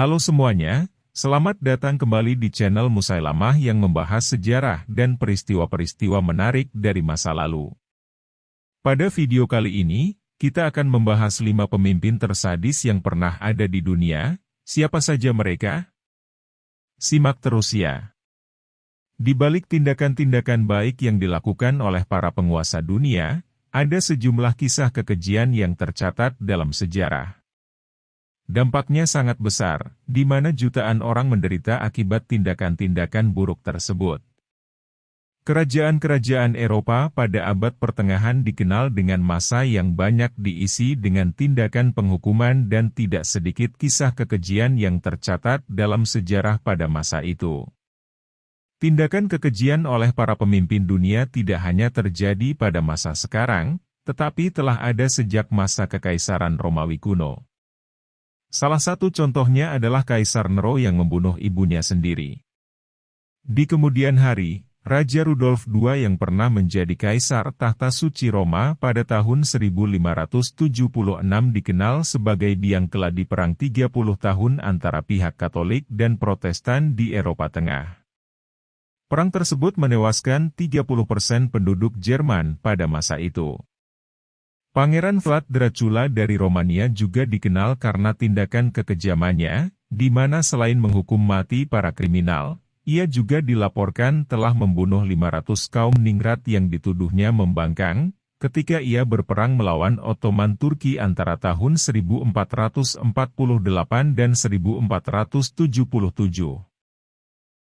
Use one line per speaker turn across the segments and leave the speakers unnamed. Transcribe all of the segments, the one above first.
Halo semuanya, selamat datang kembali di channel Musailamah yang membahas sejarah dan peristiwa-peristiwa menarik dari masa lalu. Pada video kali ini, kita akan membahas 5 pemimpin tersadis yang pernah ada di dunia. Siapa saja mereka? Simak terus ya. Di balik tindakan-tindakan baik yang dilakukan oleh para penguasa dunia, ada sejumlah kisah kekejian yang tercatat dalam sejarah. Dampaknya sangat besar, di mana jutaan orang menderita akibat tindakan-tindakan buruk tersebut. Kerajaan-kerajaan Eropa pada abad pertengahan dikenal dengan masa yang banyak diisi dengan tindakan penghukuman dan tidak sedikit kisah kekejian yang tercatat dalam sejarah pada masa itu. Tindakan kekejian oleh para pemimpin dunia tidak hanya terjadi pada masa sekarang, tetapi telah ada sejak masa Kekaisaran Romawi kuno. Salah satu contohnya adalah Kaisar Nero yang membunuh ibunya sendiri. Di kemudian hari, Raja Rudolf II yang pernah menjadi Kaisar Tahta Suci Roma pada tahun 1576 dikenal sebagai biang keladi perang 30 tahun antara pihak Katolik dan Protestan di Eropa Tengah. Perang tersebut menewaskan 30% penduduk Jerman pada masa itu. Pangeran Vlad Dracula dari Romania juga dikenal karena tindakan kekejamannya, di mana selain menghukum mati para kriminal, ia juga dilaporkan telah membunuh 500 kaum ningrat yang dituduhnya membangkang, ketika ia berperang melawan Ottoman Turki antara tahun 1448 dan 1477.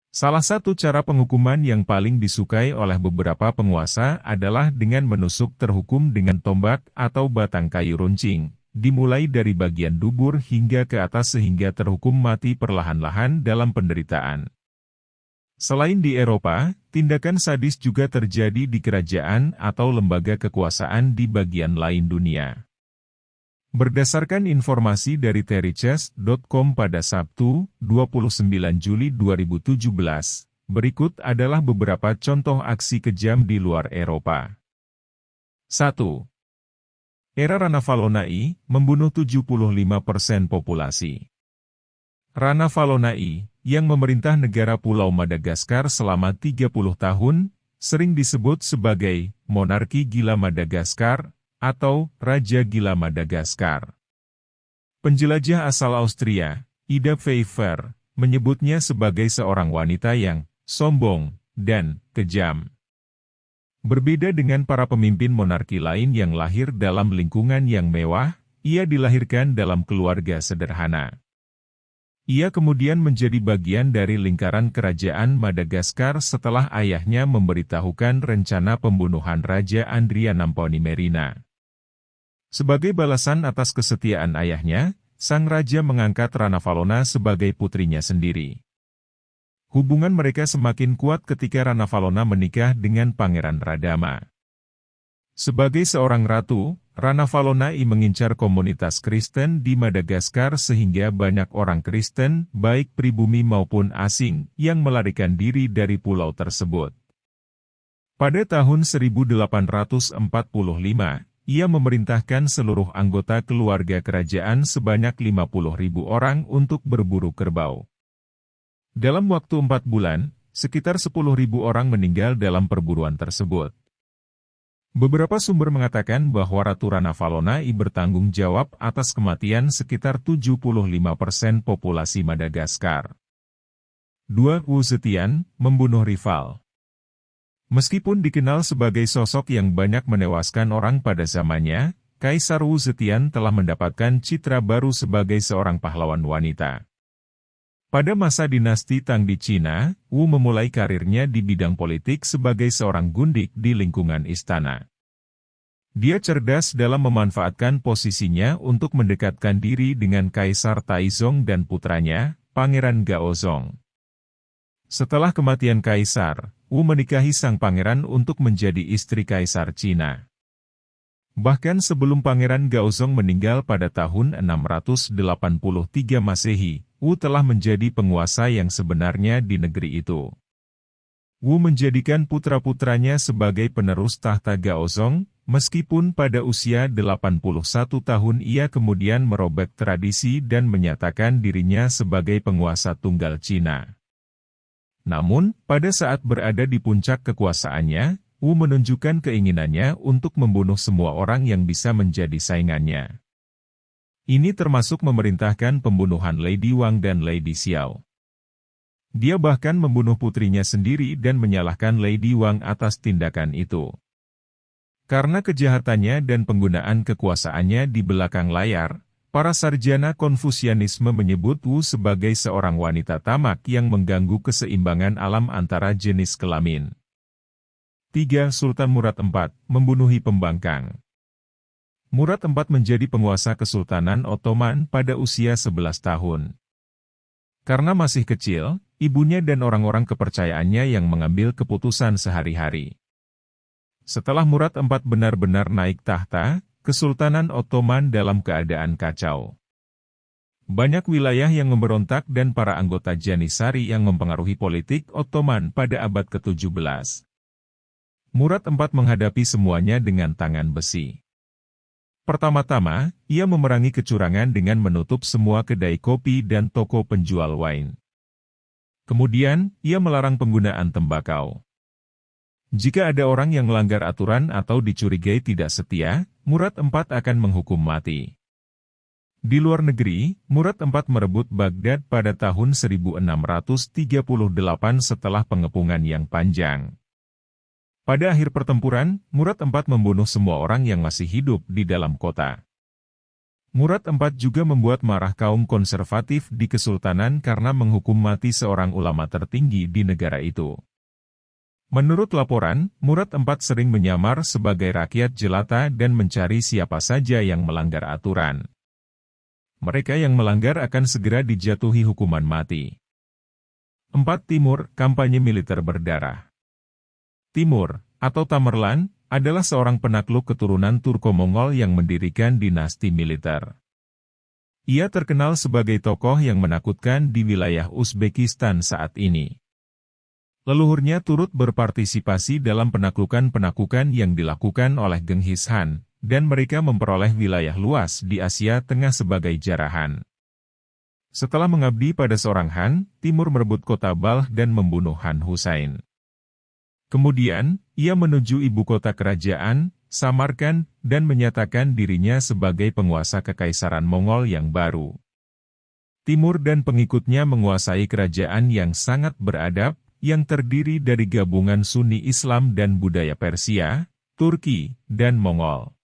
Salah satu cara penghukuman yang paling disukai oleh beberapa penguasa adalah dengan menusuk terhukum dengan tombak atau batang kayu runcing, dimulai dari bagian dubur hingga ke atas sehingga terhukum mati perlahan-lahan dalam penderitaan. Selain di Eropa, tindakan sadis juga terjadi di kerajaan atau lembaga kekuasaan di bagian lain dunia. Berdasarkan informasi dari Terichest.com pada Sabtu, 29 Juli 2017, berikut adalah beberapa contoh aksi kejam di luar Eropa. 1. Era Rana Valonai, membunuh 75% populasi. Rana Valonai, yang memerintah negara Pulau Madagaskar selama 30 tahun, sering disebut sebagai monarki gila Madagaskar, atau Raja Gila Madagaskar. Penjelajah asal Austria, Ida Pfeiffer, menyebutnya sebagai seorang wanita yang sombong dan kejam. Berbeda dengan para pemimpin monarki lain yang lahir dalam lingkungan yang mewah, ia dilahirkan dalam keluarga sederhana. Ia kemudian menjadi bagian dari lingkaran kerajaan Madagaskar setelah ayahnya memberitahukan rencana pembunuhan Raja Andria Namponimerina. Sebagai balasan atas kesetiaan ayahnya, sang raja mengangkat Rana Valona sebagai putrinya sendiri. Hubungan mereka semakin kuat ketika Rana Valona menikah dengan Pangeran Radama. Sebagai seorang ratu, Rana Valonai mengincar komunitas Kristen di Madagaskar sehingga banyak orang Kristen, baik pribumi maupun asing, yang melarikan diri dari pulau tersebut. Pada tahun 1845, ia memerintahkan seluruh anggota keluarga kerajaan sebanyak 50.000 orang untuk berburu kerbau. Dalam waktu 4 bulan, sekitar 10.000 orang meninggal dalam perburuan tersebut. Beberapa sumber mengatakan bahwa Ratu Rana Valonai bertanggung jawab atas kematian sekitar 75% populasi Madagaskar. 2. Wu Zetian, membunuh rival. Meskipun dikenal sebagai sosok yang banyak menewaskan orang pada zamannya, Kaisar Wu Zetian telah mendapatkan citra baru sebagai seorang pahlawan wanita. Pada masa dinasti Tang di Cina, Wu memulai karirnya di bidang politik sebagai seorang gundik di lingkungan istana. Dia cerdas dalam memanfaatkan posisinya untuk mendekatkan diri dengan Kaisar Taizong dan putranya, Pangeran Gaozong. Setelah kematian Kaisar, Wu menikahi sang pangeran untuk menjadi istri Kaisar Cina. Bahkan sebelum Pangeran Gaozong meninggal pada tahun 683 Masehi, Wu telah menjadi penguasa yang sebenarnya di negeri itu. Wu menjadikan putra-putranya sebagai penerus tahta Gaozong, Meskipun pada usia 81 tahun ia kemudian merobek tradisi dan menyatakan dirinya sebagai penguasa tunggal Cina. Namun, pada saat berada di puncak kekuasaannya, Wu menunjukkan keinginannya untuk membunuh semua orang yang bisa menjadi saingannya. Ini termasuk memerintahkan pembunuhan Lady Wang dan Lady Xiao. Dia bahkan membunuh putrinya sendiri dan menyalahkan Lady Wang atas tindakan itu. Karena kejahatannya dan penggunaan kekuasaannya di belakang layar, para sarjana Konfusianisme menyebut Wu sebagai seorang wanita tamak yang mengganggu keseimbangan alam antara jenis kelamin. 3. Sultan Murad IV, membunuhi pembangkang. Murad IV menjadi penguasa Kesultanan Ottoman pada usia 11 tahun. Karena masih kecil, ibunya dan orang-orang kepercayaannya yang mengambil keputusan sehari-hari. Setelah Murad IV benar-benar naik tahta, Kesultanan Ottoman dalam keadaan kacau. Banyak wilayah yang memberontak dan para anggota Janissary yang mempengaruhi politik Ottoman pada abad ke-17. Murad IV menghadapi semuanya dengan tangan besi. Pertama-tama, ia memerangi kecurangan dengan menutup semua kedai kopi dan toko penjual wine. Kemudian, ia melarang penggunaan tembakau. Jika ada orang yang melanggar aturan atau dicurigai tidak setia, Murad IV akan menghukum mati. Di luar negeri, Murad IV merebut Baghdad pada tahun 1638 setelah pengepungan yang panjang. Pada akhir pertempuran, Murad IV membunuh semua orang yang masih hidup di dalam kota. Murad IV juga membuat marah kaum konservatif di Kesultanan karena menghukum mati seorang ulama tertinggi di negara itu. Menurut laporan, Murad IV sering menyamar sebagai rakyat jelata dan mencari siapa saja yang melanggar aturan. Mereka yang melanggar akan segera dijatuhi hukuman mati. 4. Timur, kampanye militer berdarah. Timur, atau Tamerlan, adalah seorang penakluk keturunan Turko-Mongol yang mendirikan dinasti militer. Ia terkenal sebagai tokoh yang menakutkan di wilayah Uzbekistan saat ini. Leluhurnya turut berpartisipasi dalam penaklukan-penaklukan yang dilakukan oleh Genghis Khan, dan mereka memperoleh wilayah luas di Asia Tengah sebagai jarahan. Setelah mengabdi pada seorang Han, Timur merebut kota Balkh dan membunuh Han Husain. Kemudian, ia menuju ibu kota kerajaan, Samarkand, dan menyatakan dirinya sebagai penguasa kekaisaran Mongol yang baru. Timur dan pengikutnya menguasai kerajaan yang sangat beradab, yang terdiri dari gabungan Sunni Islam dan budaya Persia, Turki, dan Mongol.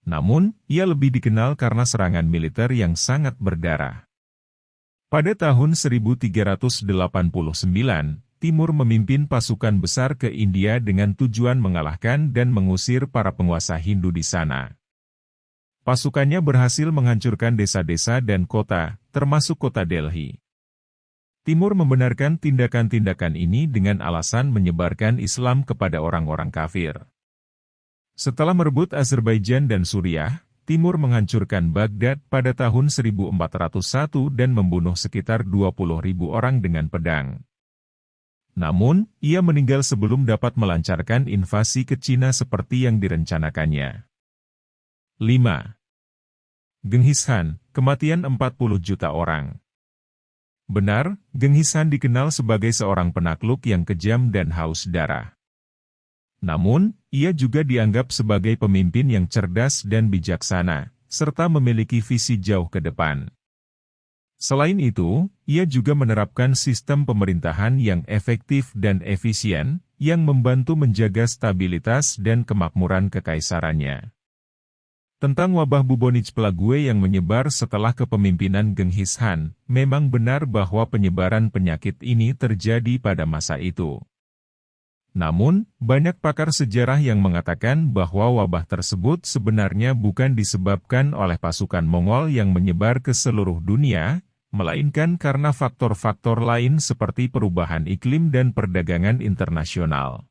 Namun, ia lebih dikenal karena serangan militer yang sangat berdarah. Pada tahun 1389, Timur memimpin pasukan besar ke India dengan tujuan mengalahkan dan mengusir para penguasa Hindu di sana. Pasukannya berhasil menghancurkan desa-desa dan kota, termasuk kota Delhi. Timur membenarkan tindakan-tindakan ini dengan alasan menyebarkan Islam kepada orang-orang kafir. Setelah merebut Azerbaijan dan Suriah, Timur menghancurkan Baghdad pada tahun 1401 dan membunuh sekitar 20.000 orang dengan pedang. Namun, ia meninggal sebelum dapat melancarkan invasi ke Cina seperti yang direncanakannya. 5. Genghis Khan, kematian 40 juta orang. Benar, Genghis Khan dikenal sebagai seorang penakluk yang kejam dan haus darah. Namun, ia juga dianggap sebagai pemimpin yang cerdas dan bijaksana, serta memiliki visi jauh ke depan. Selain itu, ia juga menerapkan sistem pemerintahan yang efektif dan efisien, yang membantu menjaga stabilitas dan kemakmuran kekaisarannya. Tentang wabah bubonic plague yang menyebar setelah kepemimpinan Genghis Khan, memang benar bahwa penyebaran penyakit ini terjadi pada masa itu. Namun, banyak pakar sejarah yang mengatakan bahwa wabah tersebut sebenarnya bukan disebabkan oleh pasukan Mongol yang menyebar ke seluruh dunia, melainkan karena faktor-faktor lain seperti perubahan iklim dan perdagangan internasional.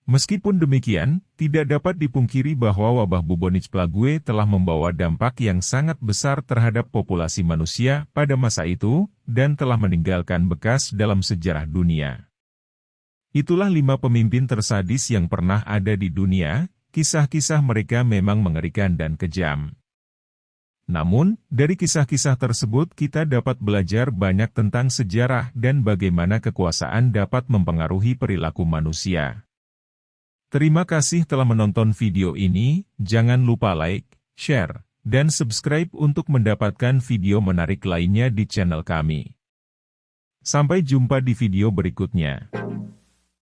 Meskipun demikian, tidak dapat dipungkiri bahwa wabah bubonic plague telah membawa dampak yang sangat besar terhadap populasi manusia pada masa itu, dan telah meninggalkan bekas dalam sejarah dunia. Itulah 5 pemimpin tersadis yang pernah ada di dunia, kisah-kisah mereka memang mengerikan dan kejam. Namun, dari kisah-kisah tersebut kita dapat belajar banyak tentang sejarah dan bagaimana kekuasaan dapat mempengaruhi perilaku manusia. Terima kasih telah menonton video ini, jangan lupa like, share, dan subscribe untuk mendapatkan video menarik lainnya di channel kami. Sampai jumpa di video berikutnya.